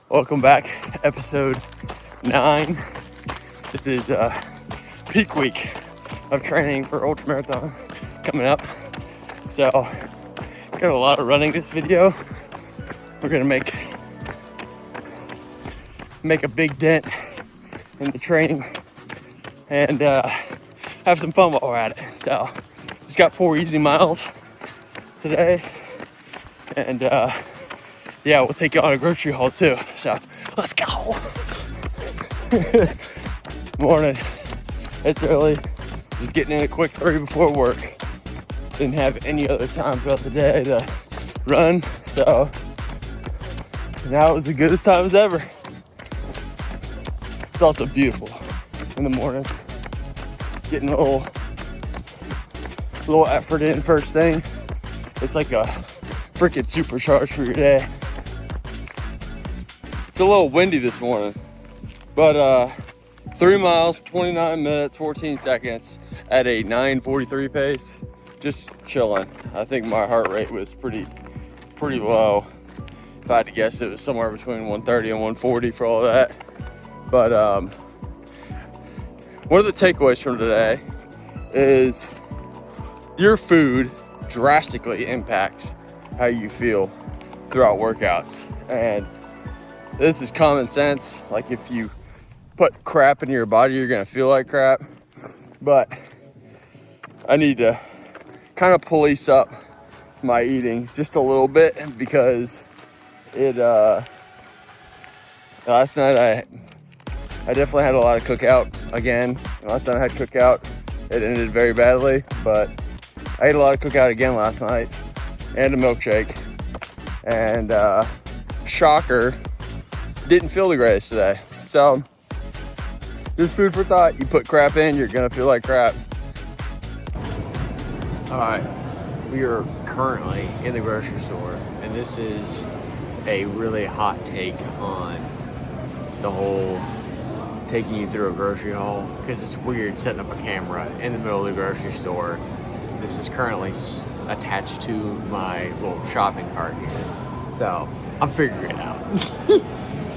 Welcome back, episode 9. This is peak week of training for ultramarathon coming up. So, got a lot of running this video. We're gonna make a big dent in the training and have some fun while we're at it. So, just got 4 easy miles today, and yeah, we'll take you on a grocery haul too. So let's go. Morning. It's early. Just getting in a quick 3 before work. Didn't have any other time throughout the day to run, so now is as good as time as ever. It's also beautiful in the morning. Getting a little effort in first thing. It's like a freaking supercharge for your day. It's a little windy this morning, but 3 miles, 29 minutes, 14 seconds at a 9:43 pace. Just chilling. I think my heart rate was pretty low. If I had to guess, it was somewhere between 130 and 140 for all that. But one of the takeaways from today is your food drastically impacts how you feel throughout workouts. And this is common sense. Like, if you put crap in your body, you're gonna feel like crap. But I need to kind of police up my eating just a little bit, because last night I definitely had a lot of cookout again. Last time I had cookout, it ended very badly, but I ate a lot of cookout again last night, and a milkshake, and shocker, didn't feel the greatest today. So just food for thought. You put crap in, you're gonna feel like crap. All right, we are currently in the grocery store, and this is a really hot take on the whole taking you through a grocery haul, because it's weird setting up a camera in the middle of the grocery store. This is currently attached to my little shopping cart here, so I'm figuring it out.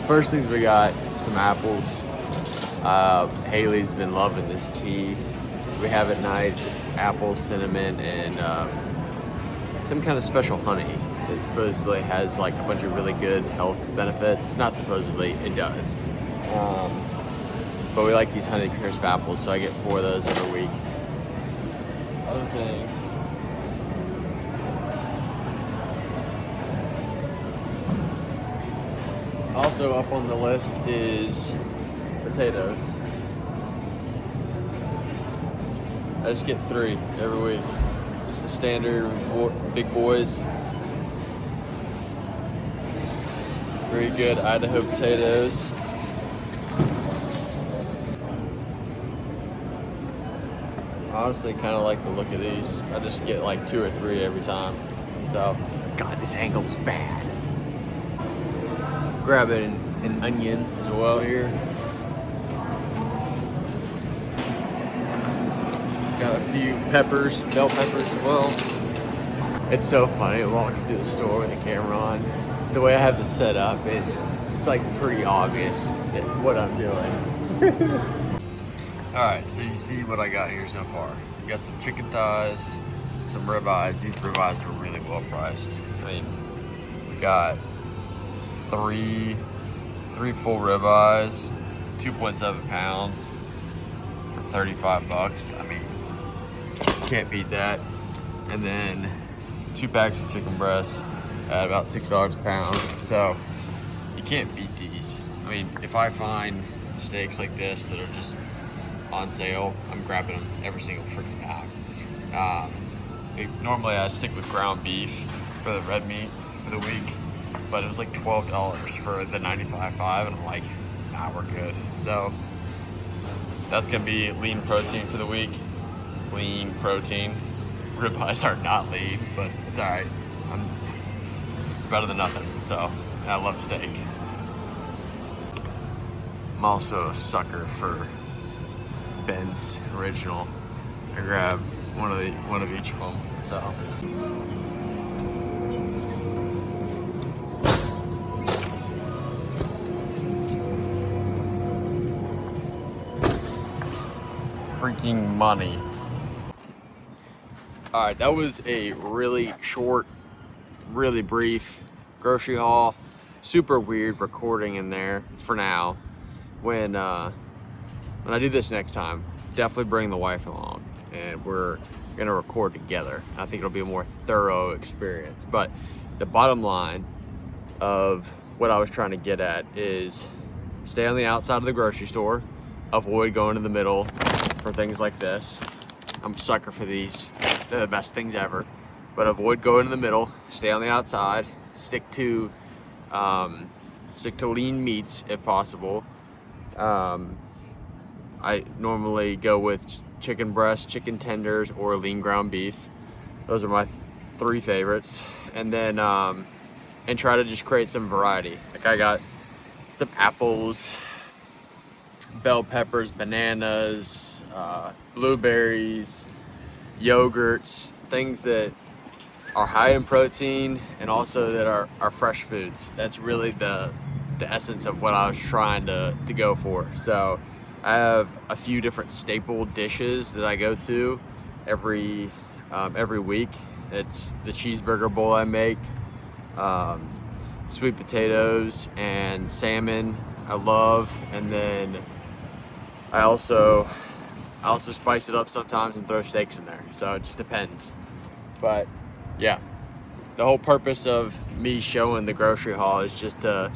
First things we got, some apples. Haley's been loving this tea we have at night. It's apple, cinnamon, and some kind of special honey that supposedly has like a bunch of really good health benefits. Not supposedly, it does. But we like these Honey Crisp apples, so I get 4 of those every week. Other thing, also up on the list is potatoes. I just get 3 every week. Just the standard big boys. Very good Idaho potatoes. I honestly kind of like the look of these. I just get like 2 or 3 every time. So, God, this angle's bad. Grab an onion as well here. Got a few peppers, bell peppers as well. It's so funny walking through the store with the camera on. The way I have this set up, it's like pretty obvious what I'm doing. Alright, so you see what I got here so far. We got some chicken thighs, some ribeyes. These ribeyes are really well priced. I mean, we got three full ribeyes, 2.7 pounds for $35. I mean, can't beat that. And then 2 packs of chicken breasts at about $6 a pound. So you can't beat these. I mean, if I find steaks like this that are just on sale, I'm grabbing them every single freaking time. Normally I stick with ground beef for the red meat for the week, but it was like $12 for the 95.5, and I'm like, nah, we're good. So that's gonna be lean protein for the week. Lean protein. Ribeyes are not lean, but it's all right. It's better than nothing. So, and I love steak. I'm also a sucker for Ben's Original. I grab one of each of them. So. freaking money. All right, that was a really short, really brief grocery haul. Super weird recording in there for now. When I do this next time, definitely bring the wife along, and we're gonna record together. I think it'll be a more thorough experience. But the bottom line of what I was trying to get at is stay on the outside of the grocery store, avoid going in the middle for things like this. I'm a sucker for these. They're the best things ever. But avoid going in the middle, stay on the outside, stick to lean meats if possible. I normally go with chicken breast, chicken tenders, or lean ground beef. Those are my three favorites. And then and try to just create some variety. Like I got some apples, bell peppers, bananas, blueberries, yogurts, things that are high in protein and also that are fresh foods. That's really the essence of what I was trying to go for. So I have a few different staple dishes that I go to every week. It's the cheeseburger bowl I make, sweet potatoes and salmon I love, and then I also spice it up sometimes and throw steaks in there. So it just depends. But yeah, the whole purpose of me showing the grocery haul is just to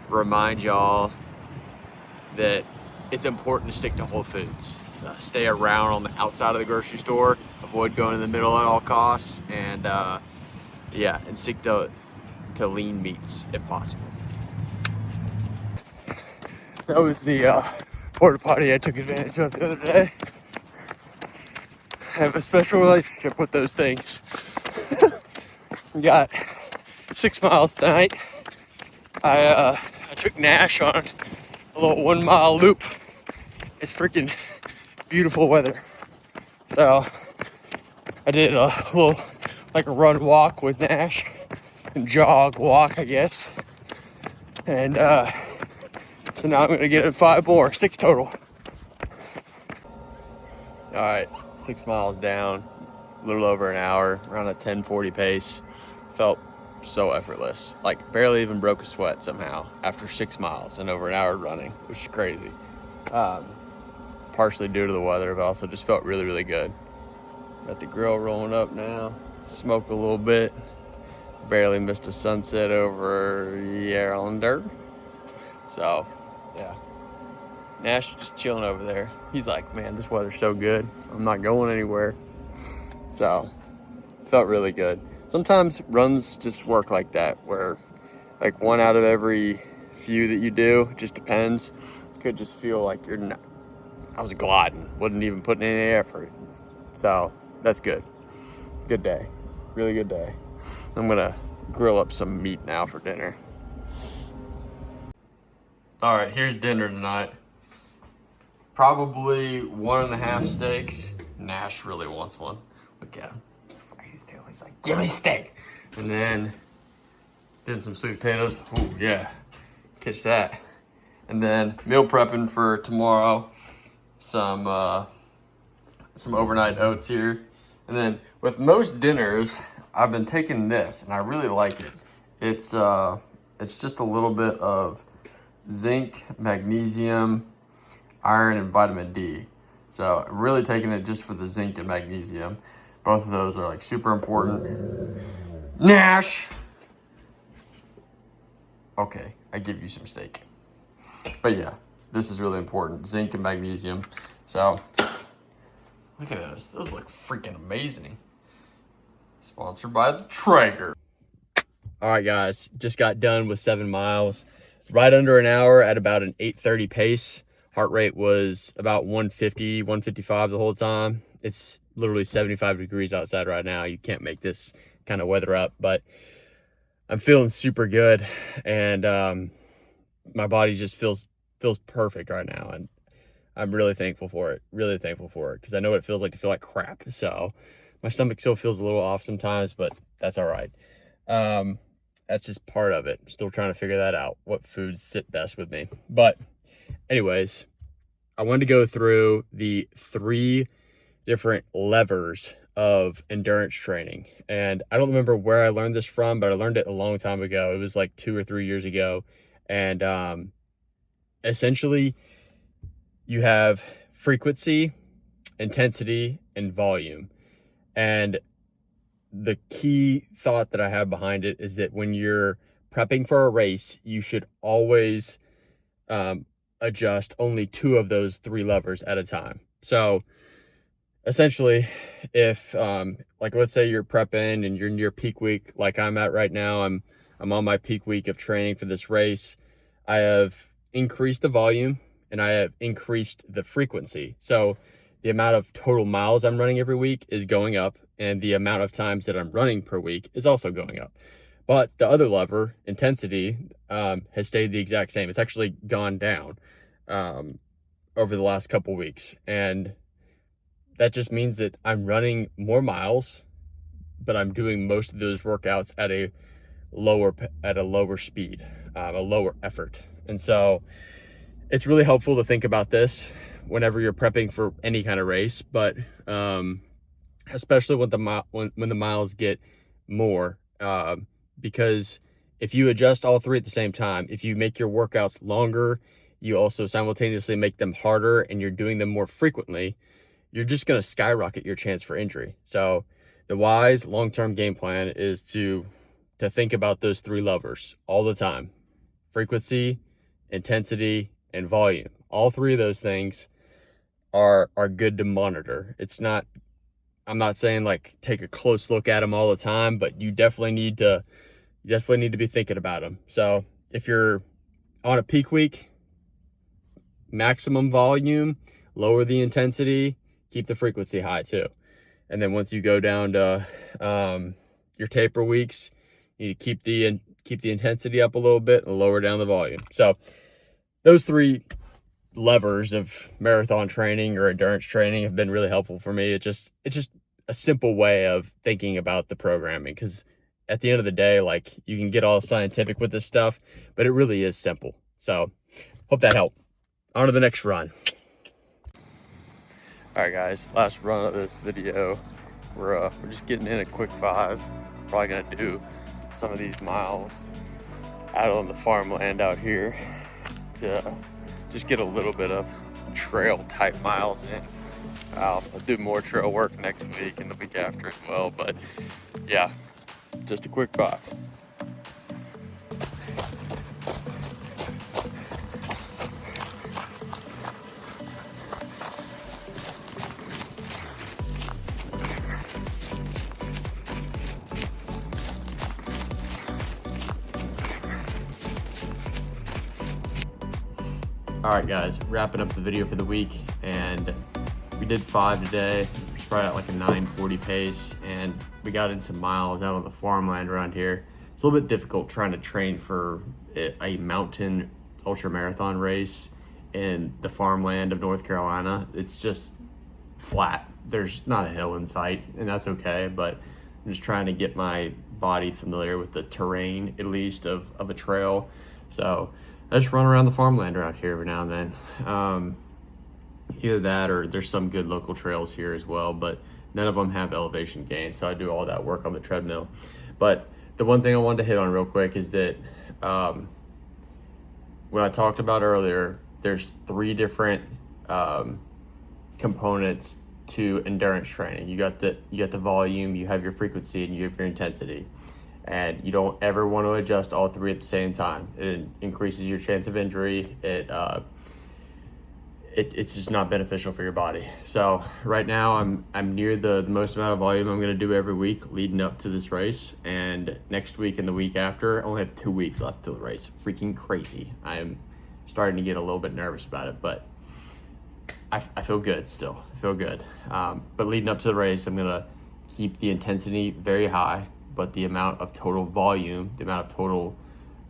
remind y'all that it's important to stick to whole foods. Stay around on the outside of the grocery store, avoid going in the middle at all costs, and and stick to lean meats if possible. That was the porta potty I took advantage of the other day. I have a special relationship with those things. We got 6 miles tonight. I took Nash on a little 1 mile loop. It's freaking beautiful weather. So I did a little, like a run walk with Nash, and jog walk, I guess. And so now I'm gonna get 5 more, 6 total. All right, 6 miles down, a little over an hour, around a 10:40 pace. Felt so effortless, like barely even broke a sweat somehow after 6 miles and over an hour running, which is crazy. Partially due to the weather, but also just felt really, really good. Got the grill rolling up now, smoke a little bit. Barely missed a sunset over yonder. So, yeah. Nash just chilling over there. He's like, man, this weather's so good. I'm not going anywhere. So, felt really good. Sometimes runs just work like that, where like one out of every few that you do, it just depends. Could just feel like you're not, I was gliding, wasn't even putting in any effort. So, that's good. Good day. Really good day. I'm gonna grill up some meat now for dinner. All right, here's dinner tonight. Probably 1.5 steaks. Nash really wants one. Look at him. He's like, give me steak. And then did some sweet potatoes. Oh yeah, catch that. And then meal prepping for tomorrow. Some overnight oats here. And then with most dinners, I've been taking this, and I really like it. It's just a little bit of zinc, magnesium, iron, and vitamin D. So I'm really taking it just for the zinc and magnesium. Both of those are like super important. Nash! Okay, I give you some steak. But yeah, this is really important, zinc and magnesium. So, look at those. Those look freaking amazing. Sponsored by the Traeger. All right, guys, just got done with 7 miles. Right under an hour at about an 8:30 pace. Heart rate was about 150, 155 the whole time. It's literally 75 degrees outside right now. You can't make this kind of weather up, but I'm feeling super good, and my body just feels perfect right now, and I'm really thankful for it. Really thankful for it, because I know what it feels like to feel like crap. So my stomach still feels a little off sometimes, but that's all right. That's just part of it. I'm still trying to figure that out, what foods sit best with me. But anyways, I wanted to go through the 3 different levers of endurance training. And I don't remember where I learned this from, but I learned it a long time ago. It was like 2 or 3 years ago. And essentially, you have frequency, intensity, and volume. And the key thought that I have behind it is that when you're prepping for a race, you should always adjust only 2 of those 3 levers at a time. So essentially, if like let's say you're prepping and you're near peak week, like I'm at right now, I'm on my peak week of training for this race. I have increased the volume and I have increased the frequency. So the amount of total miles I'm running every week is going up, and the amount of times that I'm running per week is also going up. But the other lever, intensity, has stayed the exact same. It's actually gone down over the last couple weeks. And that just means that I'm running more miles, but I'm doing most of those workouts at a lower speed, a lower effort. And so it's really helpful to think about this whenever you're prepping for any kind of race, but especially when the miles get more, because if you adjust all 3 at the same time, if you make your workouts longer, you also simultaneously make them harder, and you're doing them more frequently, you're just going to skyrocket your chance for injury. So the wise long-term game plan is to think about those 3 levers all the time: frequency, intensity, and volume. All 3 of those things are good to monitor. I'm not saying like take a close look at them all the time, but you definitely need to be thinking about them. So if you're on a peak week, maximum volume, lower the intensity, keep the frequency high too. And then once you go down to your taper weeks, you need to keep the intensity up a little bit and lower down the volume. So those 3 levers of marathon training or endurance training have been really helpful for me. It's just a simple way of thinking about the programming, because at the end of the day, like, you can get all scientific with this stuff, but it really is simple. So hope that helped. On to the next run. All right, guys, last run of this video. We're just getting in a quick 5. Probably gonna do some of these miles out on the farmland out here to just get a little bit of trail type miles in. I'll do more trail work next week and the week after as well, but yeah, just a quick 5. All right, guys, wrapping up the video for the week, and we did 5 today. It's probably at like a 9:40 pace, and we got in some miles out on the farmland around here. It's a little bit difficult trying to train for a mountain ultra marathon race in the farmland of North Carolina. It's just flat. There's not a hill in sight, and that's okay, but I'm just trying to get my body familiar with the terrain, at least, of a trail. So I just run around the farmland around here every now and then. Either that, or there's some good local trails here as well, but none of them have elevation gain, so I do all that work on the treadmill. But the one thing I wanted to hit on real quick is that when I talked about earlier, there's 3 different components to endurance training. You got the volume, you have your frequency, and you have your intensity. And you don't ever want to adjust all 3 at the same time. It increases your chance of injury. It's just not beneficial for your body. So right now I'm near the most amount of volume I'm going to do every week leading up to this race. And next week and the week after, I only have 2 weeks left till the race. Freaking crazy. I'm starting to get a little bit nervous about it, but I feel good still. I feel good. But leading up to the race, I'm going to keep the intensity very high, but the amount of total volume, the amount of total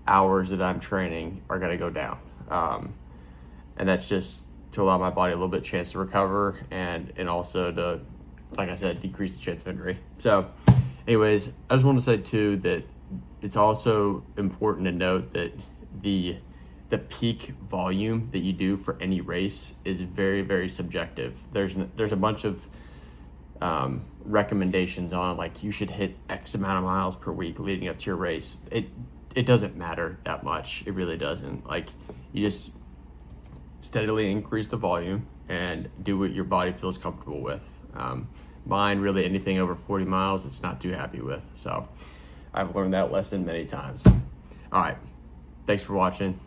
hours that I'm training are going to go down. And that's just to allow my body a little bit chance to recover, and also to, like I said, decrease the chance of injury. So anyways, I just want to say too that it's also important to note that the the peak volume that you do for any race is very, very subjective. There's a bunch of recommendations on like you should hit X amount of miles per week leading up to your race. It doesn't matter that much. It really doesn't. Like, you just steadily increase the volume and do what your body feels comfortable with. Mine, really anything over 40 miles, it's not too happy with. So I've learned that lesson many times. All right, thanks for watching.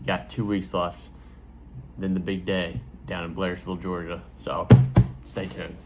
You got 2 weeks left, then the big day down in Blairsville, Georgia. So stay tuned.